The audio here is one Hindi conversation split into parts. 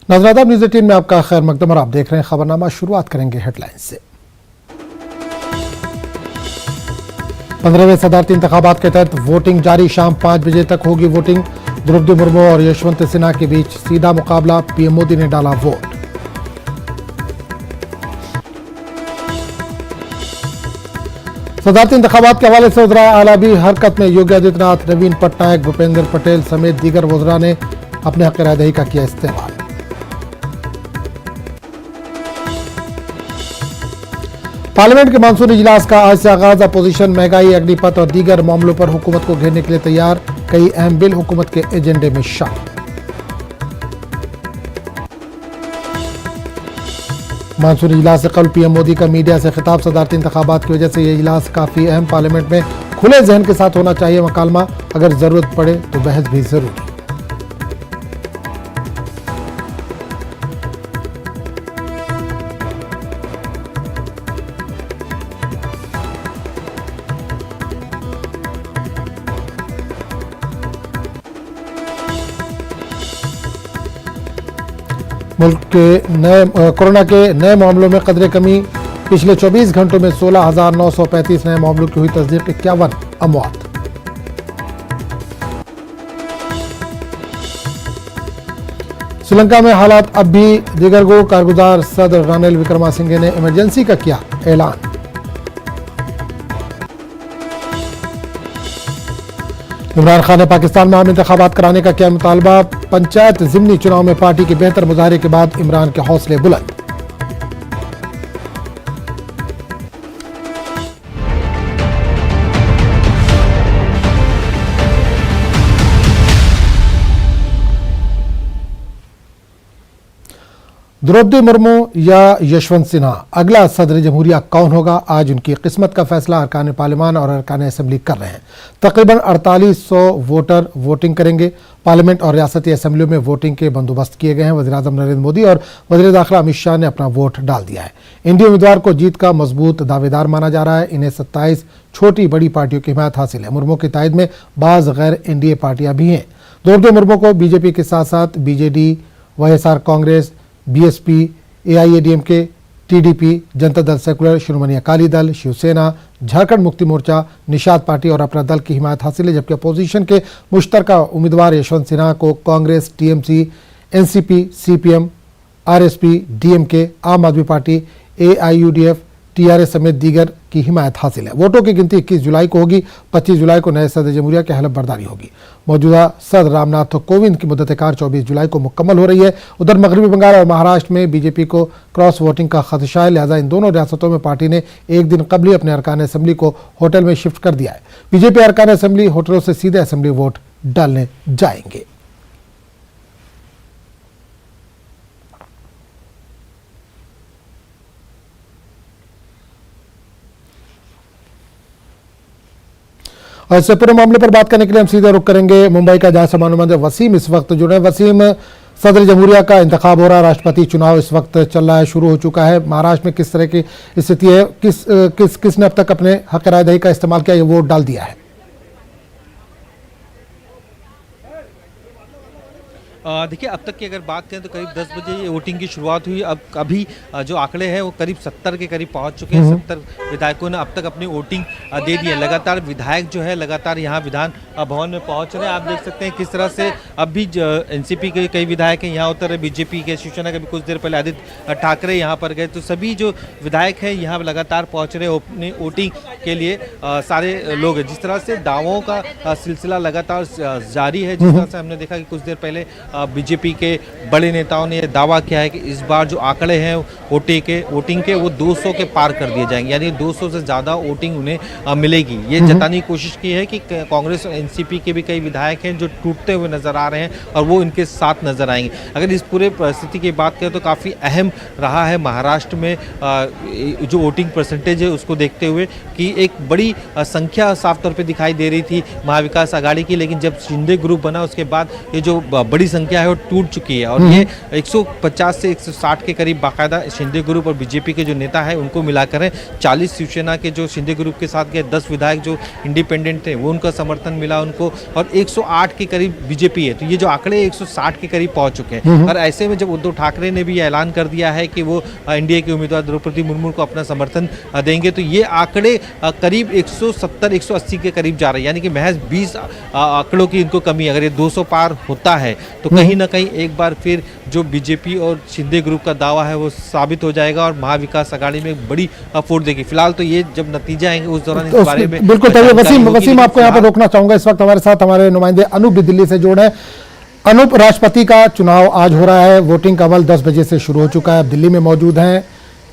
नाज़रीन न्यूज़ 18 में आपका खैर मकदम और आप देख रहे हैं खबरनामा। शुरुआत करेंगे हेडलाइन से। 15वें सदारती इंतखाबात के तहत वोटिंग जारी। शाम 5 बजे तक होगी वोटिंग। द्रौपदी मुर्मू और यशवंत सिन्हा के बीच सीधा मुकाबला। पीएम मोदी ने डाला वोट। सदारती इंतखाबात के हवाले से वज़रा आला भी हरकत में। योगी आदित्यनाथ, नवीन पटनायक, भूपेंद्र पटेल समेत दीगर वज़रा ने अपने हक राय दही का किया इस्तेमाल। पार्लियामेंट के मानसूनी इजलास का आज से आगाज। अपोजिशन महंगाई, अग्निपथ और दीगर मामलों पर हुकूमत को घेरने के लिए तैयार। कई अहम बिल हुकूमत के एजेंडे में शामिल। मानसूनी इजलास से कल पीएम मोदी का मीडिया से खिताब। सदारती इंतखाबात की वजह से यह इजलास काफी अहम। पार्लियामेंट में खुले जहन के साथ होना चाहिए मकालमा। अगर जरूरत पड़े तो बहस भी जरूरी। मुल्क के कोरोना के नए मामलों में कदरे कमी। पिछले 24 घंटों में 16,935 नए मामलों की हुई तस्दीक। 51 अमवात। श्रीलंका में हालात अब भी दिगरगो। कारगुजार सदर रानिल विक्रमासिंघे ने इमरजेंसी का किया ऐलान। इमरान खान ने पाकिस्तान में आम इंतखाबात कराने का किया मुतालबा। पंचायत ज़िमनी चुनाव में पार्टी के बेहतर मुजाहरे के बाद इमरान के हौसले बुलंद। द्रौपदी मुर्मू या यशवंत सिन्हा अगला सदर जमहूरिया कौन होगा? आज उनकी किस्मत का फैसला अरकान पार्लियामान और अरकान असम्बली कर रहे हैं। तकरीबन 4800 वोटर वोटिंग करेंगे। पार्लियामेंट और रियासती असम्बलियों में वोटिंग के बंदोबस्त किए गए हैं। वज़ीर-ए-आज़म नरेंद्र मोदी और वज़ीर दाखिला अमित शाह ने अपना वोट डाल दिया है। एनडीए उम्मीदवार को जीत का मजबूत दावेदार माना जा रहा है। इन्हें 27 छोटी बड़ी पार्टियों की हिमायत हासिल है। मुर्मू की तायद में बाज़ गैर एनडीए पार्टियां भी हैं। द्रौपदी मुर्मू को बीजेपी के साथ साथ BJD, YSR Congress, BSP, AIADMK, TDP, Janata Dal secular, Shiromani Akali Dal, Shiv Sena, Jharkhand Mukti Morcha, Nishad party और अपना दल की हिमायत हासिल है। जबकि अपोजिशन के मुश्तरका उम्मीदवार यशवंत सिन्हा को Congress, TMC, NCP, CPM, RSP, DMK, आम आदमी पार्टी, एआईयूडीएफ, टीआरएस समेत दीगर की हिमायत हासिल है। वोटों की गिनती 21 जुलाई को होगी। 25 जुलाई को नए सदर जमहूरिया की हलफ बर्दारी होगी। मौजूदा सदर रामनाथ कोविंद की मुद्दत कार 24 जुलाई को मुकम्मल हो रही है। उधर मगरबी बंगाल और महाराष्ट्र में बीजेपी को क्रॉस वोटिंग का खदशा है। लिहाजा इन दोनों रियासतों में पार्टी ने एक दिन कबल ही अपने अरकान असम्बली को होटल में शिफ्ट कर दिया है। बीजेपी अरकान असम्बली होटलों से सीधे असम्बली वोट डालने जाएंगे। और इससे पूरे मामले पर बात करने के लिए हम सीधे रुख करेंगे मुंबई का, जहां से मालूम वसीम इस वक्त जुड़े। वसीम, सदर जमहूरिया का इंतखाब हो रहा है, राष्ट्रपति चुनाव इस वक्त चल रहा है, शुरू हो चुका है। महाराष्ट्र में किस तरह की स्थिति है? किसने अब तक अपने हक राय दही का इस्तेमाल किया, ये वोट डाल दिया है? देखिए, अब तक की अगर बात करें तो करीब 10 बजे ये वोटिंग की शुरुआत हुई। अब अभी जो आंकड़े हैं वो करीब 70 के करीब पहुंच चुके हैं। 70 विधायकों ने अब तक अपनी वोटिंग दे दी है। लगातार विधायक जो है लगातार यहाँ विधान भवन में पहुंच रहे हैं। आप देख सकते हैं किस तरह से अब भी एनसीपी के कई विधायक हैं यहाँ उतर रहे। बीजेपी के, शिवसेना के भी कुछ देर पहले आदित्य ठाकरे यहाँ पर गए। तो सभी जो विधायक हैं यहाँ लगातार पहुँच रहे अपनी वोटिंग के लिए। सारे लोग हैं। जिस तरह से दावों का सिलसिला लगातार जारी है। जिस तरह से हमने देखा कि कुछ देर पहले बीजेपी के बड़े नेताओं ने दावा किया है कि इस बार जो आंकड़े हैं वोटिंग के वो 200 के पार कर दिए जाएंगे, यानी 200 से ज़्यादा वोटिंग उन्हें मिलेगी। ये जताने की कोशिश की है कि कांग्रेस और एनसीपी के भी कई विधायक हैं जो टूटते हुए नजर आ रहे हैं और वो इनके साथ नजर आएंगे। अगर इस पूरे परिस्थिति की बात करें तो काफ़ी अहम रहा है महाराष्ट्र में जो वोटिंग परसेंटेज है उसको देखते हुए कि एक बड़ी संख्या साफ तौर पर दिखाई दे रही थी महाविकास आघाड़ी की। लेकिन जब शिंदे ग्रुप बना उसके बाद ये जो बड़ी संख्या संख्या है वो टूट चुकी है और ये 150 से 160 के करीब बाकायदा शिंदे ग्रुप और बीजेपी के जो नेता है उनको मिलाकर है। 40 शिवसेना के जो शिंदे ग्रुप के साथ गए, 10 विधायक जो इंडिपेंडेंट थे वो उनका समर्थन मिला उनको और 108 के करीब बीजेपी है। तो ये जो आंकड़े 160 के करीब पहुंच चुके हैं और ऐसे में जब उद्धव ठाकरे ने भी ऐलान कर दिया है कि वो एनडीए के उम्मीदवार द्रौपदी मुर्मू को अपना समर्थन देंगे, तो ये आंकड़े करीब 170-180 के करीब जा रहे हैं, यानी कि महज 20 आंकड़ों की इनको कमी। अगर ये 200 पार होता है तो कहीं ना कहीं एक बार फिर जो बीजेपी और शिंदे ग्रुप का दावा है वो साबित हो जाएगा और महाविकास अघाड़ी में एक बड़ी फूट देगी। फिलहाल तो ये जब नतीजे आएंगे उस दौरान इस बारे में बिल्कुल तभी वसीम आपको यहाँ पर रोकना चाहूंगा। इस वक्त हमारे साथ हमारे नुमाइंदे अनूप भी दिल्ली से जुड़े हैं। अनूप, राष्ट्रपति का चुनाव आज हो रहा है, वोटिंग का अमल 10 बजे से शुरू हो चुका है, आप दिल्ली में मौजूद हैं,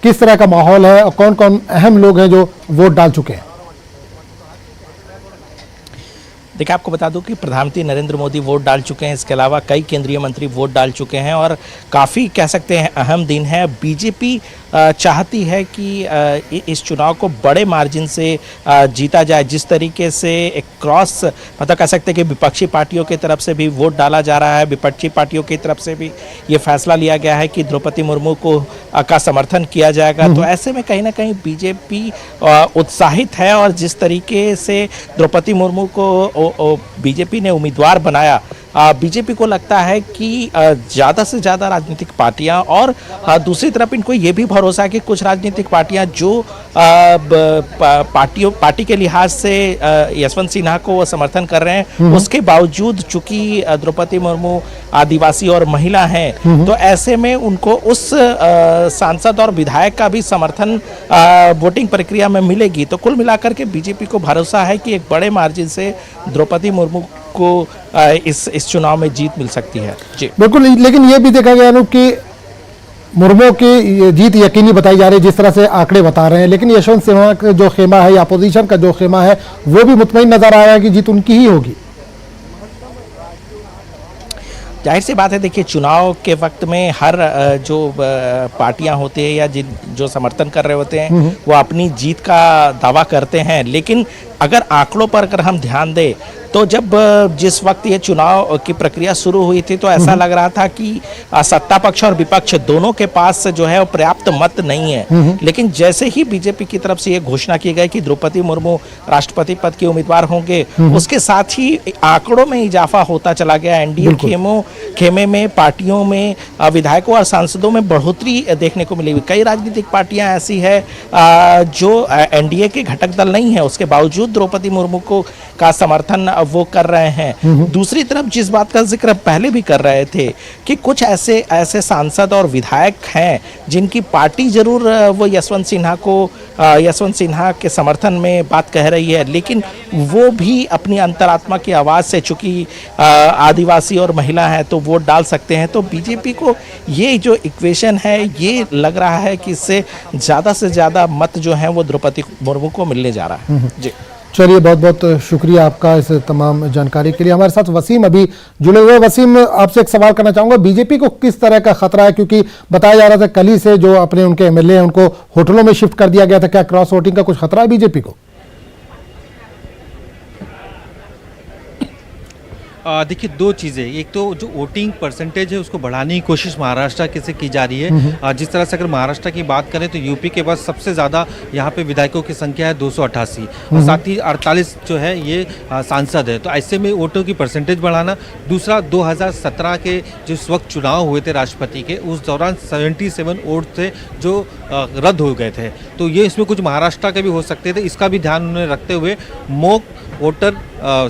किस तरह का माहौल है और कौन कौन अहम लोग हैं जो वोट डाल चुके हैं? देखिए, आपको बता दूं कि प्रधानमंत्री नरेंद्र मोदी वोट डाल चुके हैं, इसके अलावा कई केंद्रीय मंत्री वोट डाल चुके हैं और काफ़ी कह सकते हैं अहम दिन है। बीजेपी चाहती है कि इस चुनाव को बड़े मार्जिन से जीता जाए। जिस तरीके से एक क्रॉस मतलब कह सकते हैं कि विपक्षी पार्टियों की तरफ से भी वोट डाला जा रहा है, विपक्षी पार्टियों की तरफ से भी ये फैसला लिया गया है कि द्रौपदी मुर्मू को का समर्थन किया जाएगा। तो ऐसे में कहीं ना कहीं बीजेपी उत्साहित है और जिस तरीके से द्रौपदी मुर्मू को बीजेपी ने उम्मीदवार बनाया, बीजेपी को लगता है कि ज़्यादा से ज़्यादा राजनीतिक पार्टियां और दूसरी तरफ इनको ये भी भरोसा है कि कुछ राजनीतिक पार्टियां जो पार्टी के लिहाज से यशवंत सिन्हा को समर्थन कर रहे हैं, उसके बावजूद चूंकि द्रौपदी मुर्मू आदिवासी और महिला हैं, तो ऐसे में उनको उस सांसद और विधायक का भी समर्थन वोटिंग प्रक्रिया में मिलेगी। तो कुल मिलाकर के बीजेपी को भरोसा है कि एक बड़े मार्जिन से द्रौपदी मुर्मू को इस चुनाव में जीत मिल सकती है। जी बिल्कुल, लेकिन ये भी देखा गया अनूप कि मुर्मू की जीत यकीनी बताई जा रही है जिस तरह से आंकड़े बता रहे हैं, लेकिन यशवंत सिन्हा का जो खेमा है या अपोजिशन का जो खेमा है वो भी मुतमईन नजर आ रहा है कि जीत उनकी ही होगी। जाहिर सी बात है, देखिए चुनाव के वक्त में हर जो पार्टियां होती है या जो समर्थन कर रहे होते हैं वो अपनी जीत का दावा करते हैं, लेकिन अगर आंकड़ों पर अगर हम ध्यान दें तो जब जिस वक्त ये चुनाव की प्रक्रिया शुरू हुई थी तो ऐसा लग रहा था कि सत्ता पक्ष और विपक्ष दोनों के पास जो है वो पर्याप्त मत नहीं है। लेकिन जैसे ही बीजेपी की तरफ से ये घोषणा की गई कि द्रौपदी मुर्मू राष्ट्रपति पद के उम्मीदवार होंगे, उसके साथ ही आंकड़ों में इजाफा होता चला गया। एनडीए खेमे में पार्टियों में विधायकों और सांसदों में बढ़ोतरी देखने को मिली। कई राजनीतिक पार्टियां ऐसी है जो एनडीए के घटक दल नहीं है, उसके बावजूद द्रौपदी मुर्मू का समर्थन वो कर रहे हैं। दूसरी तरफ जिस बात का जिक्र पहले भी कर रहे थे कि कुछ ऐसे सांसद और विधायक हैं जिनकी पार्टी जरूर वो यशवंत सिन्हा के समर्थन में बात कह रही है, लेकिन वो भी अपनी अंतरात्मा की आवाज़ से, चूंकि आदिवासी और महिला है तो वोट डाल सकते हैं। तो बीजेपी को ये जो इक्वेशन है ये लग रहा है कि इससे ज़्यादा से ज़्यादा मत जो हैं वो द्रौपदी मुर्मू को मिलने जा रहा है। जी चलिए, बहुत बहुत शुक्रिया आपका इस तमाम जानकारी के लिए। हमारे साथ वसीम अभी जुड़े हुए। वसीम, आपसे एक सवाल करना चाहूंगा, बीजेपी को किस तरह का खतरा है, क्योंकि बताया जा रहा था कल ही से जो अपने उनके एमएलए हैं उनको होटलों में शिफ्ट कर दिया गया था, क्या क्रॉस वोटिंग का कुछ खतरा है बीजेपी को? देखिए, दो चीज़ें, एक तो जो वोटिंग परसेंटेज है उसको बढ़ाने की कोशिश महाराष्ट्र के से की जा रही है। जिस तरह से अगर महाराष्ट्र की बात करें तो यूपी के बाद सबसे ज़्यादा यहाँ पे विधायकों की संख्या है 288 और साथ ही 48 जो है ये सांसद है। तो ऐसे में वोटों की परसेंटेज बढ़ाना। दूसरा, 2017 के जिस वक्त चुनाव हुए थे राष्ट्रपति के, उस दौरान 77 वोट थे जो रद्द हो गए थे, तो ये इसमें कुछ महाराष्ट्र के भी हो सकते थे। इसका भी ध्यान उन्होंने रखते हुए मॉक वोटर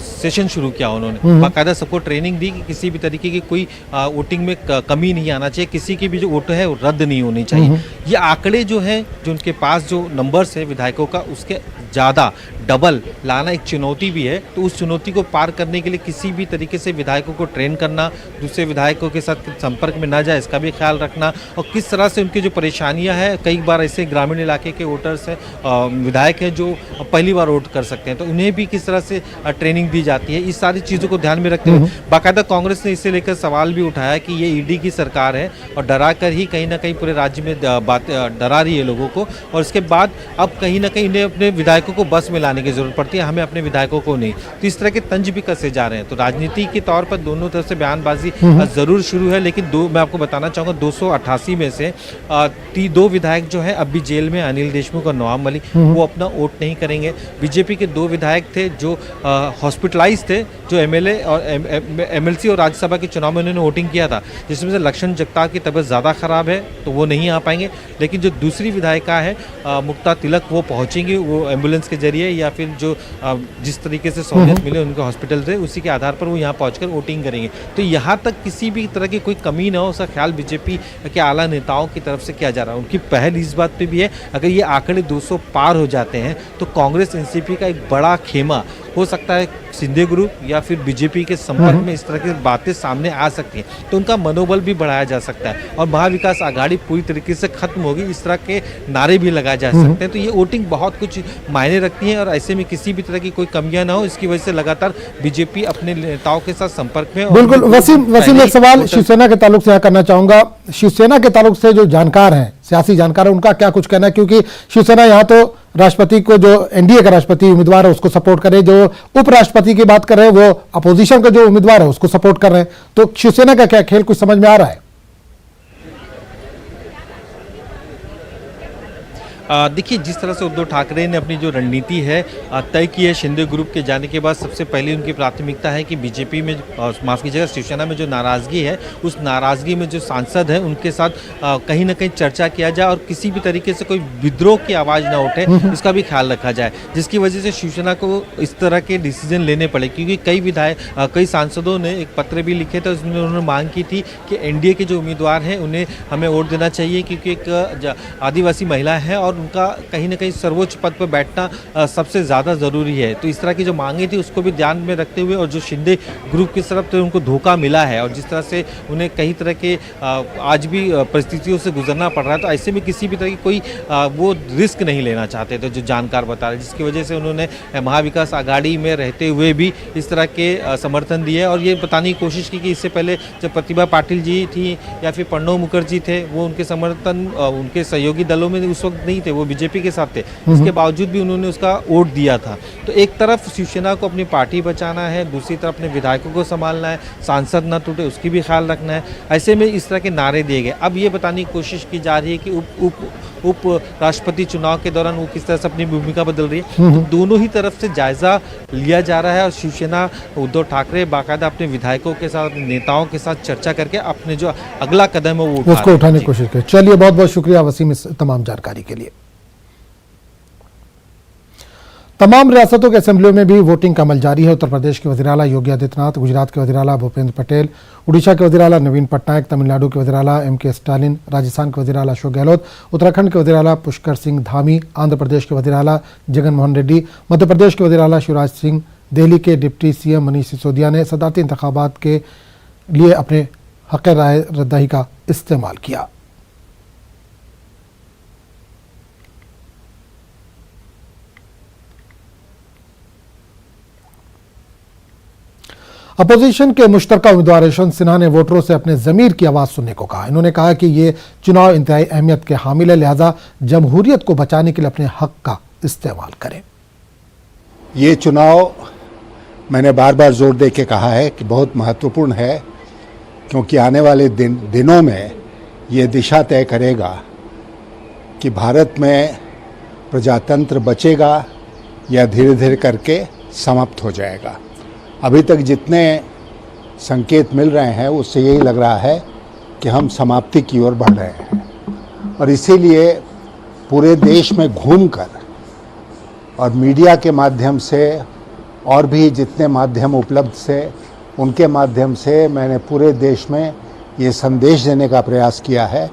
सेशन शुरू किया उन्होंने, बाकायदा सबको ट्रेनिंग दी कि किसी भी तरीके की कोई वोटिंग में कमी नहीं आना चाहिए, किसी की भी जो वोट है वो रद्द नहीं होनी चाहिए। ये आंकड़े जो हैं, जो उनके पास जो नंबर्स है विधायकों का, उसके ज़्यादा डबल लाना एक चुनौती भी है। तो उस चुनौती को पार करने के लिए किसी भी तरीके से विधायकों को ट्रेन करना, दूसरे विधायकों के साथ संपर्क में ना जाए इसका भी ख्याल रखना, और किस तरह से उनकी जो परेशानियां हैं, कई बार ऐसे ग्रामीण इलाके के वोटर्स हैं, विधायक हैं जो पहली बार वोट कर सकते हैं, तो उन्हें भी किस तरह से ट्रेनिंग दी जाती है। इस सारी चीज़ों को ध्यान में रखते हुए बाकायदा कांग्रेस ने इसे लेकर सवाल भी उठाया कि ये ईडी की सरकार है और डरा कर ही कहीं ना कहीं पूरे राज्य में बात डरा रही है लोगों को, और इसके बाद अब कहीं ना कहीं इन्हें अपने विधायकों को बस में लाने की जरूरत पड़ती है, हमें अपने विधायकों को नहीं। तो इस तरह के तंज भी कसे जा रहे हैं। तो राजनीति के तौर पर दोनों तरफ से बयानबाजी जरूर शुरू है, लेकिन मैं आपको बताना चाहूँगा 288 में से 2 विधायक जो है अब भी जेल में, अनिल देशमुख और नवाब मलिक, वो अपना वोट नहीं करेंगे। बीजेपी के 2 विधायक थे जो हॉस्पिटलाइज थे, जो एमएलए और एमएलसी और राज्यसभा के चुनाव में उन्होंने वोटिंग किया था, जिसमें से लक्षण जगताप की तबीयत ज़्यादा खराब है तो वो नहीं आ पाएंगे। लेकिन जो दूसरी विधायिका है मुक्ता तिलक, वो पहुंचेंगी, वो एम्बुलेंस के जरिए या फिर जो जिस तरीके से सहूलियत मिले उनके हॉस्पिटल से, उसी के आधार पर वो यहाँ पहुंचकर वोटिंग करेंगे। तो यहाँ तक किसी भी तरह की कोई कमी ना हो, उसका ख्याल बीजेपी के आला नेताओं की तरफ से किया जा रहा है। उनकी पहल इस बात पे भी है, अगर ये आंकड़े 200 पार हो जाते हैं तो कांग्रेस एनसीपी का एक बड़ा खेमा हो सकता है सिंधे ग्रुप या फिर बीजेपी के संपर्क में इस तरह की बातें सामने आ सकती हैं, तो उनका मनोबल भी बढ़ाया जा सकता है और महाविकास आघाड़ी पूरी तरीके से खत्म होगी, इस तरह के नारे भी लगाए जा सकते हैं। तो ये वोटिंग बहुत कुछ मायने रखती है और ऐसे में किसी भी तरह की कोई कमियां ना हो, इसकी वजह से लगातार बीजेपी अपने नेताओं के साथ संपर्क में। बिल्कुल वसीम एक सवाल शिवसेना के ताल्लुक से यहाँ करना चाहूंगा। शिवसेना के ताल्लुक से जो जानकार हैं, सियासी जानकार है, उनका क्या कुछ कहना है? क्योंकि शिवसेना यहाँ तो राष्ट्रपति को, जो एनडीए का राष्ट्रपति उम्मीदवार है उसको सपोर्ट करे, जो उपराष्ट्रपति की बात कर रहे हैं वो अपोजिशन का जो उम्मीदवार है उसको सपोर्ट कर रहे हैं। तो शिवसेना का क्या खेल कुछ समझ में आ रहा है? देखिए, जिस तरह से उद्धव ठाकरे ने अपनी जो रणनीति है तय की है शिंदे ग्रुप के जाने के बाद, सबसे पहले उनकी प्राथमिकता है कि बीजेपी में, माफ़ कीजिएगा, शिवसेना में जो नाराज़गी है, उस नाराज़गी में जो सांसद हैं उनके साथ कहीं ना कहीं चर्चा किया जाए और किसी भी तरीके से कोई विद्रोह की आवाज़ ना उठे, इसका भी ख्याल रखा जाए, जिसकी वजह से शिवसेना को इस तरह के डिसीजन लेने पड़े। क्योंकि कई सांसदों ने एक पत्र भी लिखे थे, उसमें उन्होंने मांग की थी कि एनडीए के जो उम्मीदवार हैं उन्हें हमें वोट देना चाहिए, क्योंकि एक आदिवासी महिला है और उनका कहीं ना कहीं सर्वोच्च पद पर बैठना सबसे ज़्यादा ज़रूरी है। तो इस तरह की जो मांगे थी उसको भी ध्यान में रखते हुए, और जो शिंदे ग्रुप की तरफ से उनको धोखा मिला है और जिस तरह से उन्हें कई तरह के आज भी परिस्थितियों से गुजरना पड़ रहा है, तो ऐसे में किसी भी तरह की कोई वो रिस्क नहीं लेना चाहते थे, जो जानकार बता रहे, जिसकी वजह से उन्होंने महाविकास आघाड़ी में रहते हुए भी इस तरह के समर्थन दिए और ये बताने की कोशिश की कि इससे पहले जब प्रतिभा पाटिल जी थी या फिर प्रणब मुखर्जी थे, वो उनके समर्थन उनके सहयोगी दलों में उस वक्त नहीं थे, वो बीजेपी के साथ थे, इसके बावजूद भी उन्होंने उसका वोट दिया था। तो एक तरफ शिवसेना को अपनी पार्टी बचाना है, दूसरी तरफ अपने विधायकों को संभालना है, सांसद ना टूटे उसकी भी ख्याल रखना है। ऐसे में इस तरह के नारे दिए गए। अब ये बताने की कोशिश की जा रही है कि उप राष्ट्रपति चुनाव के दौरान वो किस तरह से अपनी भूमिका बदल रही है। तो दोनों ही तरफ से जायजा लिया जा रहा है और शिवसेना, उद्धव ठाकरे बाकायदा अपने विधायकों के साथ, नेताओं के साथ चर्चा करके अपने जो अगला कदम है वो उसको उठाने की कोशिश करें। चलिए, बहुत बहुत शुक्रिया वसीम इस तमाम जानकारी के लिए। तमाम रियासतों के असेंबलियों में भी वोटिंग का अमल जारी है। उत्तर प्रदेश के वज़ीर आला योगी आदित्यनाथ, गुजरात के वज़ीर आला भूपेंद्र पटेल, उड़ीसा के वज़ीर आला नवीन पटनायक, तमिलनाडु के वज़ीर आला एम के स्टालिन, राजस्थान के वज़ीर आला अशोक गहलोत, उत्तराखंड के वज़ीर आला पुष्कर सिंह धामी, आंध्र प्रदेश के वज़ीर आला जगन मोहन रेड्डी, मध्य प्रदेश के वज़ीर आला शिवराज सिंह, दिल्ली के डिप्टी सीएम मनीष सिसोदिया ने सदारती इंतखाबात के लिए अपने हक़ राय रद्दही का इस्तेमाल किया। अपोजिशन के मुश्तरका उम्मीदवार यशवंत सिन्हा ने वोटरों से अपने ज़मीर की आवाज़ सुनने को कहा। इन्होंने कहा कि ये चुनाव इंतहाई अहमियत के हामिल है, लिहाजा जमहूरियत को बचाने के लिए अपने हक का इस्तेमाल करें। ये चुनाव मैंने बार बार जोर दे के कहा है कि बहुत महत्वपूर्ण है, क्योंकि आने वाले दिनों में ये दिशा तय करेगा कि भारत में प्रजातंत्र बचेगा या धीरे धीरे करके समाप्त हो जाएगा। अभी तक जितने संकेत मिल रहे हैं उससे यही लग रहा है कि हम समाप्ति की ओर बढ़ रहे हैं, और इसीलिए पूरे देश में घूमकर और मीडिया के माध्यम से और भी जितने माध्यम उपलब्ध से उनके माध्यम से मैंने पूरे देश में ये संदेश देने का प्रयास किया है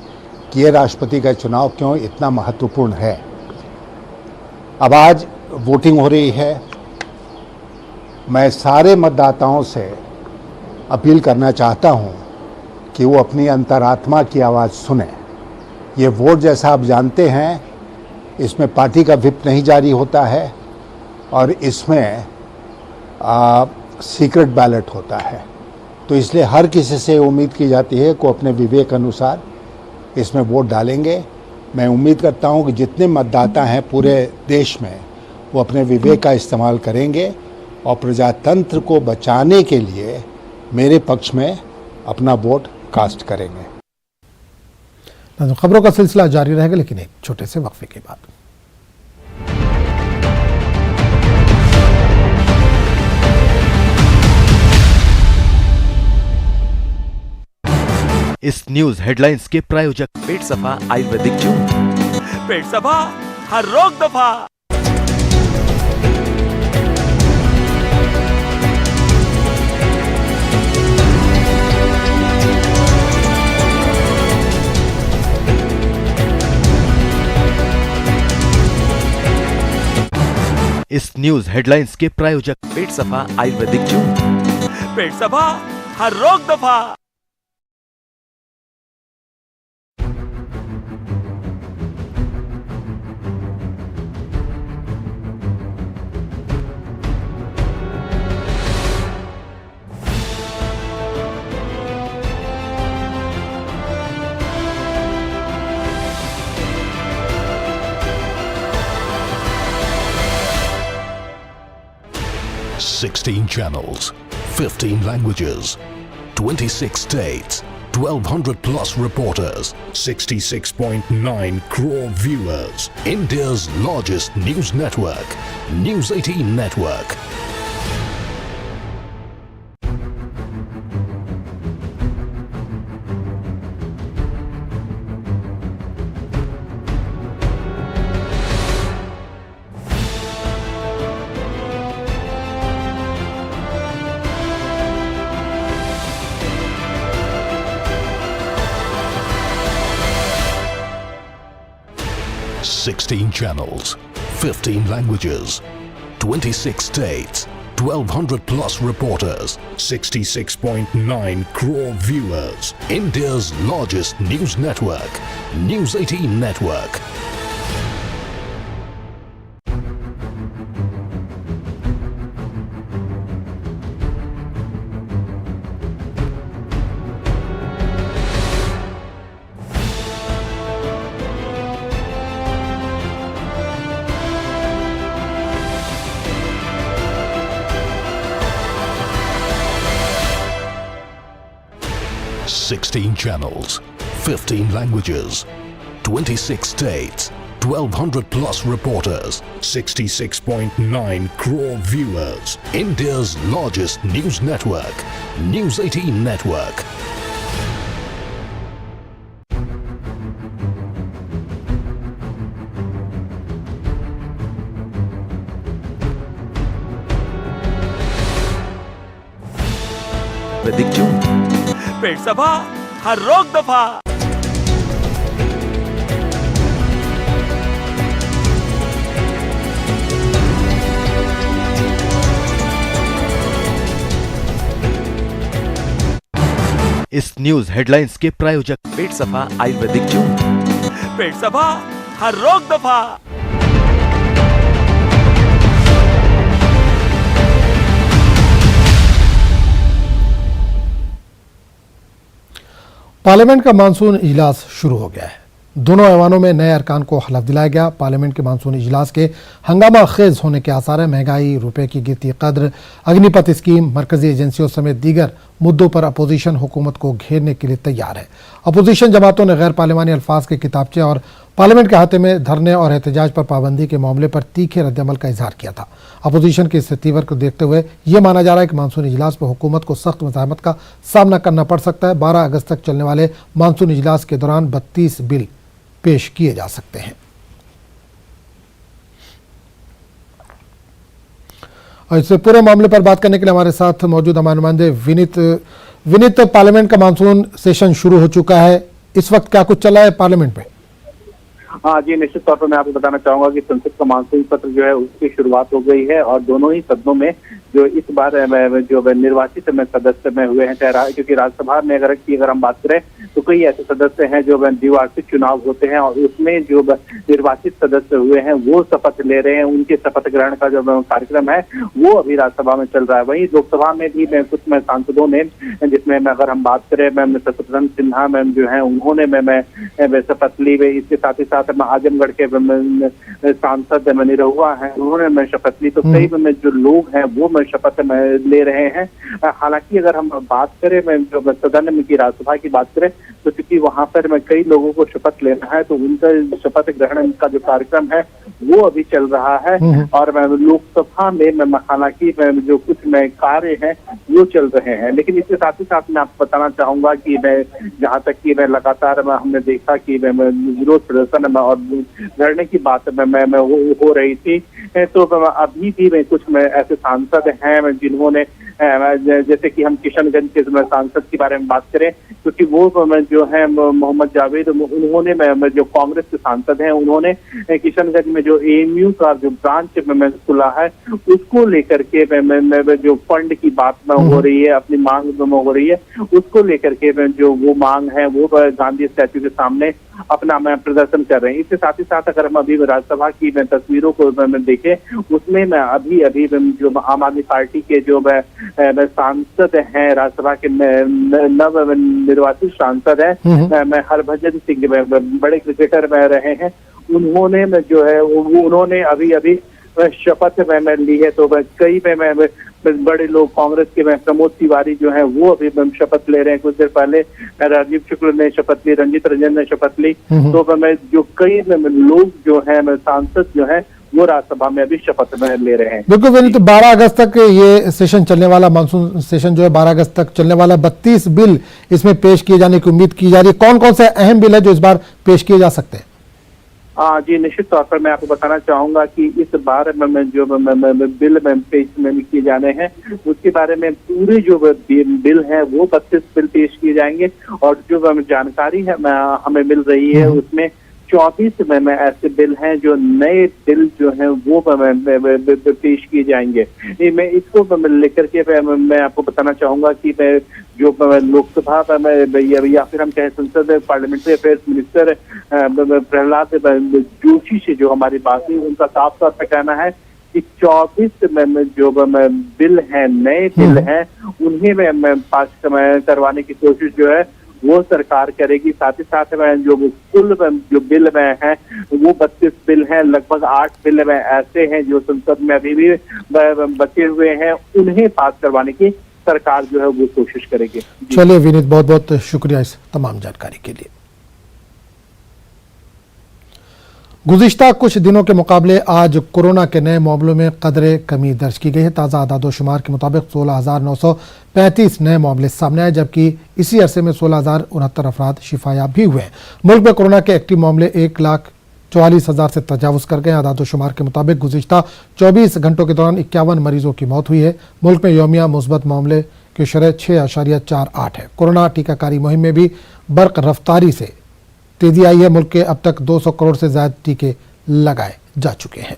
कि ये राष्ट्रपति का चुनाव क्यों इतना महत्वपूर्ण है। अब आज वोटिंग हो रही है। मैं सारे मतदाताओं से अपील करना चाहता हूं कि वो अपनी अंतरात्मा की आवाज़ सुने। ये वोट, जैसा आप जानते हैं, इसमें पार्टी का व्हिप नहीं जारी होता है और इसमें सीक्रेट बैलेट होता है। तो इसलिए हर किसी से उम्मीद की जाती है कि अपने विवेक अनुसार इसमें वोट डालेंगे। मैं उम्मीद करता हूं कि जितने मतदाता हैं पूरे देश में वो अपने विवेक का इस्तेमाल करेंगे और प्रजातंत्र को बचाने के लिए मेरे पक्ष में अपना वोट कास्ट करेंगे। खबरों का सिलसिला जारी रहेगा, लेकिन एक छोटे से वक्फे के बाद। इस न्यूज हेडलाइंस के प्रायोजक पेट सफा आयुर्वेदिक जून, पेट सफा हर रोग दफा। इस न्यूज हेडलाइंस के प्रायोजक पेट सफा आयुर्वेदिक जून, पेट सफा हर रोग दफा। Sixteen channels, 15 languages, 26 states, 1,200 plus reporters, 66.9 crore viewers. India's largest news network, News 18 Network. Sixteen channels, 15 languages, 26 states, 1,200 plus reporters, 66.9 crore viewers. India's largest news network, News 18 Network. Sixteen channels, 15 languages, 26 states, 1,200 plus reporters, 66.9 crore viewers. India's largest news network, News 18 Network. Ayurvedic जून, पेट सफा हर रोग दफा। इस न्यूज हेडलाइंस के प्रायोजक पेट सफा आयुर्वेदिक जून, पेट सफा हर रोग दफा। पार्लियामेंट का मानसून इजलास शुरू हो गया है। दोनों ऐवानों में नए अरकान को हलफ दिलाया गया। पार्लियामेंट के मानसून इजलास के हंगामा खेज होने के आसार है। महंगाई, रुपए की गिरती कद्र, अग्निपथ स्कीम, मरकजी एजेंसियों समेत दीगर मुद्दों पर अपोजिशन हुकूमत को घेरने के लिए तैयार है। अपोजिशन जमातों ने गैर पार्लियामानी अल्फाज के किताबचे और पार्लियामेंट के अहाते में धरने और एहतजाज पर पाबंदी के मामले पर तीखे रद्दअमल का इजहार किया था। अपोजिशन के इस तीवर को देखते हुए यह माना जा रहा है कि मानसून इजलास पर हुकूमत को सख्त मज़ाहमत का सामना करना पड़ सकता है। 12 अगस्त तक चलने वाले मानसून इजलास के दौरान 32 बिल पेश किए जा सकते हैं। और इस पूरे मामले पर बात करने के लिए हमारे साथ मौजूद हमारे नुमाइंदे विनीत, पार्लियामेंट का मानसून सेशन शुरू हो चुका है। इस वक्त क्या कुछ चल रहा है पार्लियामेंट में? हाँ जी, निश्चित तौर पर मैं आपको बताना चाहूंगा कि संसद का मानसून सत्र जो है उसकी शुरुआत हो गई है और दोनों ही सदनों में जो इस बार जो निर्वाचित सदस्य में हुए हैं, क्योंकि राज्यसभा में अगर हम बात करें तो कई ऐसे सदस्य हैं जो द्विवार्षिक चुनाव होते हैं और उसमें जो निर्वाचित सदस्य हुए हैं वो शपथ ले रहे हैं। उनके शपथ ग्रहण का जो कार्यक्रम है वो अभी राज्यसभा में चल रहा है। वहीं लोकसभा में भी कुछ सांसदों ने, जिसमें अगर हम बात करें शत्रुघ्न सिन्हा मैम जो है उन्होंने शपथ ली। इसके साथ ही साथ आजमगढ़ के सांसद निरहुआ है, उन्होंने शपथ ली। तो कई जो लोग हैं वो शपथ ले रहे हैं। हालांकि अगर हम बात करें जो सदन में की राज्यसभा की बात करें तो क्योंकि वहां पर कई लोगों को शपथ लेना है तो उनका शपथ ग्रहण का जो कार्यक्रम है वो अभी चल रहा है। और लोकसभा में हालांकि जो कुछ कार्य हैं वो चल रहे हैं। लेकिन इसके साथ ही साथ मैं आपको बताना चाहूंगा कि जहाँ तक कि लगातार हमने देखा कि विरोध प्रदर्शन और लड़ने की बात में हो रही थी, तो अभी भी कुछ ऐसे सांसद हैं जिन्होंने, जैसे कि हम किशनगंज के सांसद के बारे में बात करें, क्योंकि वो जो है मोहम्मद जावेद, उन्होंने जो कांग्रेस के सांसद हैं उन्होंने किशनगंज में जो एएमयू का जो ब्रांच में खुला है उसको लेकर के जो फंड की बात में हो रही है, अपनी मांग में हो रही है, उसको लेकर के जो वो मांग है वो गांधी स्टैच्यू के सामने अपना प्रदर्शन कर रहे हैं। इसके साथ ही साथ अगर हम अभी राज्यसभा की तस्वीरों को देखें उसमें अभी जो आम आदमी पार्टी के जो सांसद हैं, राज्यसभा के नव निर्वाचित सांसद हैं, हरभजन सिंह बड़े क्रिकेटर में रहे हैं, उन्होंने जो है उन्होंने अभी शपथ में ली है। तो कई बड़े लोग कांग्रेस के प्रमोद तिवारी जो है वो अभी शपथ ले रहे हैं। कुछ देर पहले राजीव शुक्ल ने शपथ ली, रंजीत रंजन ने शपथ ली। तो जो कई लोग जो है सांसद जो है वो राज्यसभा में अभी शपथ में ले रहे हैं। बिल्कुल विनीत, 12 अगस्त तक ये सेशन चलने वाला, मानसून सेशन जो है 12 अगस्त तक चलने वाला। 32 बिल इसमें पेश किए जाने की उम्मीद की जा रही है। कौन कौन से अहम बिल है जो इस बार पेश किए जा सकते हैं? जी निश्चित तौर पर मैं आपको बताना चाहूंगा कि इस बार जो बिल पेश किए जाने हैं उसके बारे में पूरे जो बिल हैं वो 32 बिल पेश किए जाएंगे। और जो जानकारी है हमें मिल रही है उसमें 24 में ऐसे बिल हैं जो नए बिल जो हैं वो पेश किए जाएंगे। मैं इसको लेकर के मैं आपको बताना चाहूंगा कि जो लोकसभा में या फिर हम कहें संसद parliamentary affairs minister Prahlad Joshi से जो हमारी बात हुई, उनका साफ साफ कहना है कि 24 में जो बिल हैं, नए बिल हैं, उन्हें पास करवाने की कोशिश जो है वो सरकार करेगी। साथ ही साथ में जो कुल जो बिल में है वो 32 बिल हैं। लगभग 8 बिल में ऐसे हैं जो संसद में अभी भी बचे हुए हैं, उन्हें पास करवाने की सरकार जो है वो कोशिश करेगी। चलिए विनीत, बहुत बहुत शुक्रिया इस तमाम जानकारी के लिए। गुज़िश्ता कुछ दिनों के मुकाबले आज कोरोना के नए मामलों में कदरे कमी दर्ज की गई है। ताज़ा आदादोशुमार के मुताबिक 16,935 नए मामले सामने आए, जबकि इसी अरसे में 16,069 अफराद शिफायाब भी हुए हैं। मुल्क में कोरोना के एक्टिव मामले 1,44,000 से तजावुज़ कर गए। आदादोशुमार के मुताबिक गुज़िश्ता 24 घंटों के दौरान 51 मरीजों की मौत हुई है। मुल्क में यौमिया मुस्बत मामले की शरह 6.48 है। कोरोना टीकाकारी मुहिम में भी बर्क रफ्तारी से तेजी आई है। मुल्क के अब तक 200 करोड़ से ज्यादा टीके लगाए जा चुके हैं।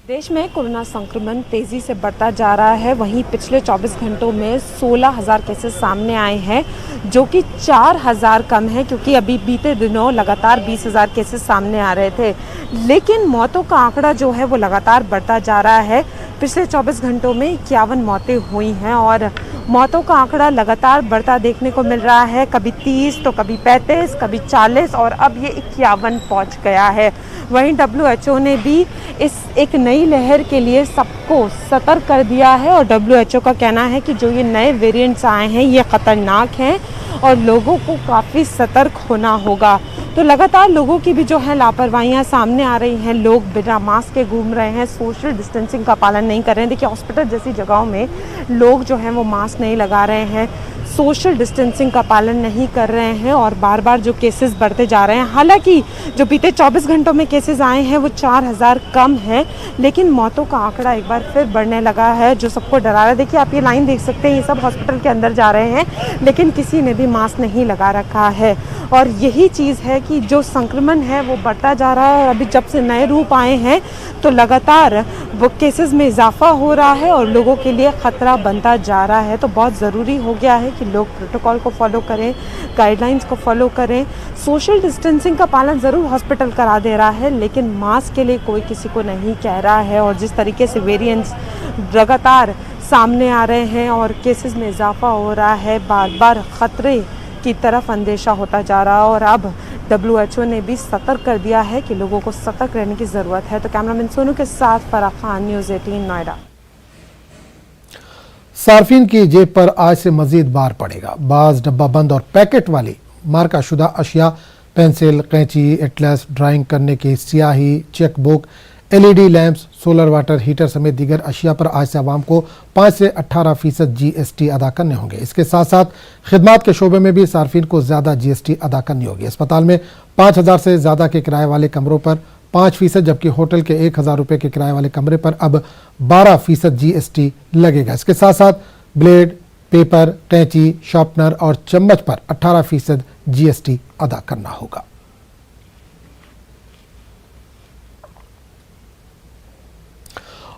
देश में कोरोना संक्रमण तेजी से बढ़ता जा रहा है। वहीं पिछले 24 घंटों में 16,000 केसेस सामने आए हैं, जो कि 4,000 कम है, क्योंकि अभी बीते दिनों लगातार 20,000 केसेस सामने आ रहे थे। लेकिन मौतों का आंकड़ा जो है वो लगातार बढ़ता जा रहा है। पिछले 24 घंटों में 51 मौतें हुई हैं और मौतों का आंकड़ा लगातार बढ़ता देखने को मिल रहा है। कभी 30 तो कभी 35, कभी 40 और अब ये 51 पहुंच गया है। वहीं WHO ने भी इस एक नई लहर के लिए सबको सतर्क कर दिया है और WHO का कहना है कि जो ये नए वेरिएंट्स आए हैं ये ख़तरनाक हैं और लोगों को काफ़ी सतर्क होना होगा। तो लगातार लोगों की भी जो है लापरवाहियाँ सामने आ रही हैं। लोग बिना मास्क के घूम रहे हैं, सोशल डिस्टेंसिंग का पालन नहीं कर रहे हैं। देखिए हॉस्पिटल जैसी जगहों में लोग जो हैं वो मास्क नहीं लगा रहे हैं, सोशल डिस्टेंसिंग का पालन नहीं कर रहे हैं और बार बार जो केसेस बढ़ते जा रहे हैं। हालांकि जो बीते 24 घंटों में केसेस आए हैं वो 4,000 कम है, लेकिन मौतों का आंकड़ा एक बार फिर बढ़ने लगा है, जो सबको डरा रहा है। देखिए आप ये लाइन देख सकते हैं, ये सब हॉस्पिटल के अंदर जा रहे हैं, लेकिन किसी ने भी मास्क नहीं लगा रखा है। और यही चीज़ है कि जो संक्रमण है वो बढ़ता जा रहा है और अभी जब से नए रूप आए हैं तो लगातार वो केसेस में इजाफा हो रहा है और लोगों के लिए ख़तरा बनता जा रहा है। तो बहुत ज़रूरी हो गया है कि लोग प्रोटोकॉल को फॉलो करें, गाइडलाइंस को फॉलो करें। सोशल डिस्टेंसिंग का पालन ज़रूर हॉस्पिटल करा दे रहा है, लेकिन मास्क के लिए कोई किसी को नहीं कह रहा है। और जिस तरीके से वेरिएंट्स लगातार सामने आ रहे हैं और केसेस में इजाफा हो रहा है, बार बार ख़तरे की तरफ अंदेशा होता जा रहा है और अब WHO ने भी सतर्क कर दिया है कि लोगों को सतर्क रहने की ज़रूरत है। तो कैमरामैन सोनू के साथ फराह खान, न्यूज़ 18 नोएडा। सार्फिन की जेब पर आज से मजीद बार पड़ेगा। बाज डब्बा बंद और पैकेट वाली मार्का शुदा अशिया, पेंसिल, कैंची, एटलस, ड्राइंग करने की स्याही, chequebook, LED lamps, solar water heater समेत दीगर अशिया पर आज से आवाम को 5 से 18% GST अदा करने होंगे। इसके साथ साथ खिदमात के शोबे में भी सार्फिन को ज़्यादा GST अदा करनी होगी। अस्पताल में 5000 से ज़्यादा के किराए वाले कमरों पर 5%, जबकि होटल के 1000 रुपये के किराए वाले कमरे पर अब 12% GST लगेगा। इसके साथ साथ ब्लेड, पेपर, कैंची, शार्पनर और चम्मच पर 18% GST अदा करना होगा।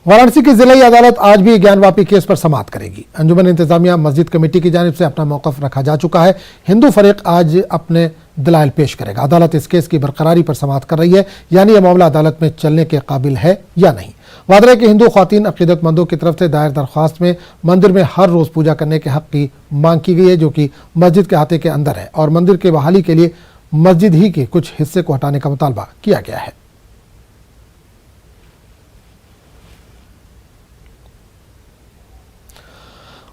वाराणसी की जिला अदालत आज भी ज्ञानवापी केस पर समाअत करेगी। अंजुमन इंतजामिया मस्जिद कमेटी की जानिब से अपना मौकफ रखा जा चुका है। हिंदू फरीक आज अपने दलाइल पेश करेगा। अदालत इस केस की बरकरारी पर समाअत कर रही है, यानी यह मामला अदालत में चलने के काबिल है या नहीं। वादरे के हिंदू ख्वातीन अकीदतमंदों की तरफ से दायर दरख्वास्त में मंदिर में हर रोज पूजा करने के हक की मांग की गई है, जो कि मस्जिद के अहाते के अंदर है, और मंदिर के बहाली के लिए मस्जिद ही के कुछ हिस्से को हटाने का मुतालबा किया गया है।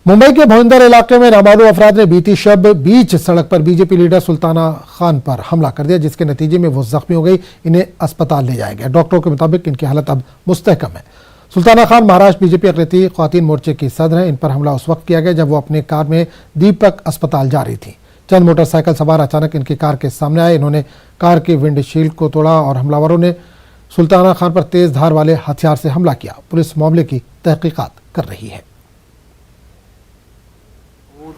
मुंबई के भोइंदर इलाके में नामालूम अफराद ने बीती शब बीच सड़क पर बीजेपी लीडर सुल्ताना खान पर हमला कर दिया, जिसके नतीजे में वो जख्मी हो गई। इन्हें अस्पताल ले जाया गया। डॉक्टरों के मुताबिक इनकी हालत अब मुस्तहकम है। सुल्ताना खान महाराष्ट्र बीजेपी अक़लियती ख्वातीन मोर्चे की सदर हैं। इन पर हमला उस वक्त किया गया जब वो अपने कार में दीपक अस्पताल जा रही थी। चंद मोटरसाइकिल सवार अचानक इनकी कार के सामने आए। इन्होंने कार के विंडशील्ड को तोड़ा और हमलावरों ने सुल्ताना खान पर तेज धार वाले हथियार से हमला किया। पुलिस मामले की तहकीकात कर रही है।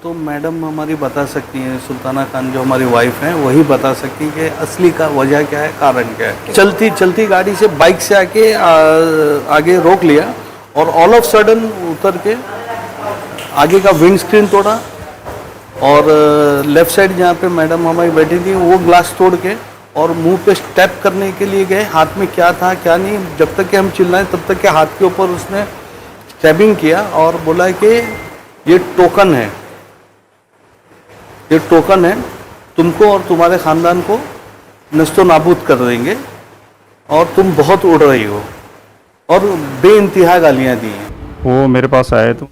तो मैडम हमारी बता सकती हैं, सुल्ताना खान जो हमारी वाइफ हैं वही बता सकती हैं कि असली का वजह क्या है, कारण क्या है। चलती चलती गाड़ी से बाइक से आके आगे रोक लिया और ऑल ऑफ सडन उतर के आगे का विंड स्क्रीन तोड़ा और लेफ्ट साइड जहाँ पे मैडम हमारी बैठी थी वो ग्लास तोड़ के और मुंह पे स्टेप करने के लिए गए। हाथ में क्या था क्या नहीं, जब तक कि हम चिल्लाएं तब तक के हाथ के ऊपर उसने स्टैबिंग किया और बोला कि ये टोकन है, ये टोकन है, तुमको और तुम्हारे ख़ानदान को नस्तो नाबूद कर देंगे और तुम बहुत उड़ रही हो, और बेइंतहा गालियाँ दी हैं। वो मेरे पास आए तो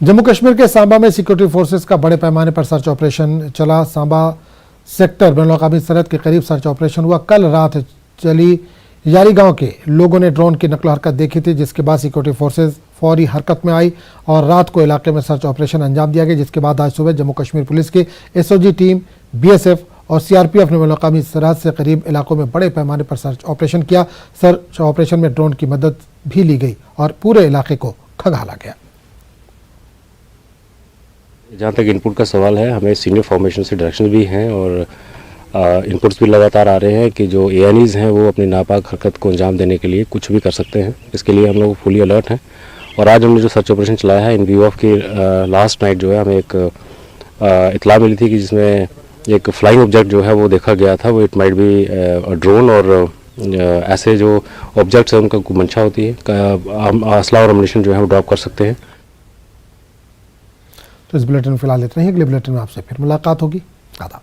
जम्मू कश्मीर के सांबा में सिक्योरिटी फोर्सेस का बड़े पैमाने पर सर्च ऑपरेशन चला। सांबा सेक्टर बैनुल-अक़वामी सरहद के करीब सर्च ऑपरेशन हुआ। कल रात चली यारी गांव के लोगों ने ड्रोन की नकल हरकत देखी थी, जिसके बाद सिक्योरिटी फोर्सेस फौरी हरकत में आई और रात को इलाके में सर्च ऑपरेशन अंजाम दिया गया, जिसके बाद आज सुबह जम्मू कश्मीर पुलिस की SOG टीम, BSF और CRPF ने बैनुल-अक़वामी सरहद से करीब इलाकों में बड़े पैमाने पर सर्च ऑपरेशन किया। सर्च ऑपरेशन में ड्रोन की मदद भी ली गई और पूरे इलाके को खंगाला गया। जहाँ तक इनपुट का सवाल है, हमें सीनियर फॉर्मेशन से डायरेक्शन भी हैं और इनपुट्स भी लगातार आ रहे हैं कि जो ANEs हैं वो अपनी नापाक हरकत को अंजाम देने के लिए कुछ भी कर सकते हैं। इसके लिए हम लोग फुली अलर्ट हैं और आज हमने जो सर्च ऑपरेशन चलाया है इन व्यू ऑफ की लास्ट नाइट जो है हमें एक इतला मिली थी कि जिसमें एक फ्लाइंग ऑब्जेक्ट जो है वो देखा गया था। वो इट माइट बी ड्रोन और ऐसे जो ऑब्जेक्ट्स हैं उनका मंशा होती है, हम असला और अम्युनिशन जो है वो ड्रॉप कर सकते हैं। तो इस बुलेटिन में फिलहाल इतना ही। अगले बुलेटिन में आपसे फिर मुलाकात होगी। आदाब।